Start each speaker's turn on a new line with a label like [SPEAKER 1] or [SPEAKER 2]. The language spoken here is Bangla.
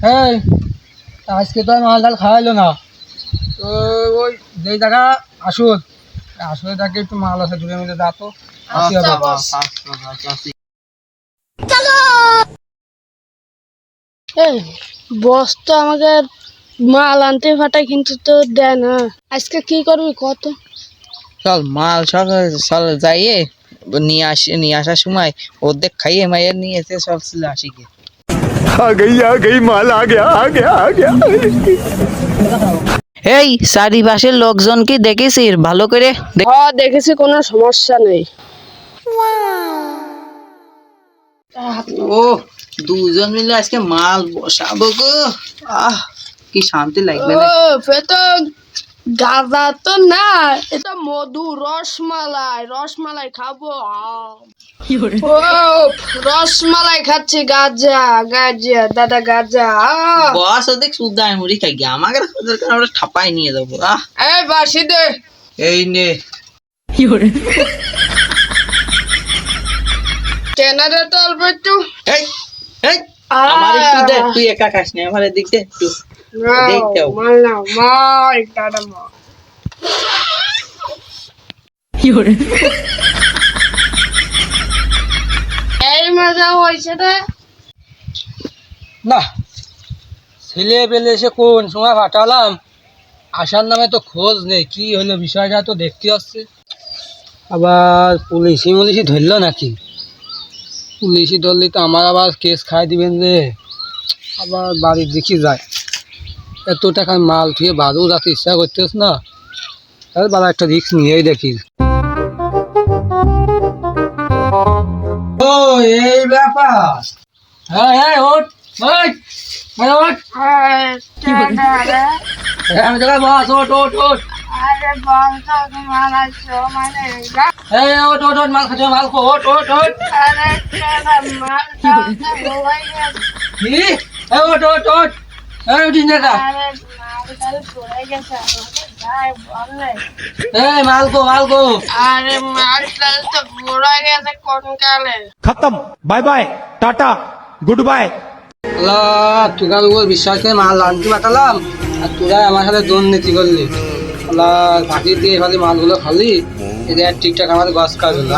[SPEAKER 1] এই আজকে তো আর মাল ডাল খাওয়াইলো না, তো ওই যেই জায়গা আসুন আসলে তাকে একটু মাল আছে দূরে মিলে যা তো। আসি
[SPEAKER 2] আচ্ছা
[SPEAKER 1] বাবা।
[SPEAKER 2] বস।
[SPEAKER 3] এই বস তো আমাকে মাল আনতে ফাটায় কিন্তু তো দেয় না। আজকে কি করবি কত?
[SPEAKER 2] চল মাল সব চল যাইয়ে নিয়ে আসার সময় অর্ধেক খাইয়ে মাইয়ে নিয়ে এসে সব ছিল আসি গে।
[SPEAKER 4] आ गई माल आ गया
[SPEAKER 2] এই চারিপাশের লোকজন কি দেখেছিস ভালো করে
[SPEAKER 3] দেখেছি, কোনো সমস্যা নেই।
[SPEAKER 2] ও দুজন মিলে আজকে মাল বসাবো গো। কি শান্তি লাগবে না।
[SPEAKER 3] তো গাঁজা তো না, এটা মধু, রসমালাই খাবো। ও রসমালাই খাচ্ছি, গাজা গাজা দাদা গাজা।
[SPEAKER 2] বস ওদিক সুদাই মুড়ি খাই গিয়ে আমাকে আমরা ঠাপাই নিয়ে যাবো।
[SPEAKER 3] এই বাসি দে।
[SPEAKER 2] এই নে
[SPEAKER 3] টেনারে তো অল্প একটু।
[SPEAKER 2] এই এই আমার একটু দে, তুই একা খাস না, আমার এদিক দে একটু দেখতে হবে।
[SPEAKER 3] মাল নাও, মাল দাদা মাল। এই মজা হয়েছে রে।
[SPEAKER 1] না ছেলে পেলে এসে কোন সময় পাঠালাম, আসার নামে তো খোঁজ নেই। কি হলো বিষয়টা তো দেখতে হচ্ছে। আবার পুলিশি ধরলো নাকি? পুলিশি ধরলে তো আমার আবার কেস খাই দিবেন রে। আবার বাড়ির দিকে যায়, এত টাকার মাল থুয়ে বাড়িও যাতে ইচ্ছা করতেছ না, তাহলে বাবা একটা রিস্ক নিয়েই দেখি। ও এই ব্যাপার। হ্যাঁ হ্যাঁ ওঠ ওঠ ওঠ। আমি তোকে বস, ওঠ ওঠ ওঠ। এই ওঠ ওঠ ওঠ, মাল খাচ্ছে মাল খো, ওঠ ওঠ ওঠ। কি? এই ওঠ ওঠ ওঠ। এই উঠিস না কা? এই মাল খো মাল খো।
[SPEAKER 3] আরে মাল টাল তো ঘোরা গেছে কোন কালে।
[SPEAKER 4] खत्म bye bye tata good bye
[SPEAKER 1] Allah তোর উপর বিশ্বাস করে মাল আনতে পাঠালাম, আর তোরা আমার সাথে দুর্নীতি করলি। আল্লাহ ফাঁকি দিয়ে খালি মালগুলো খালি, এদের ঠিকঠাক আমাদের গাছ কাজ হলো।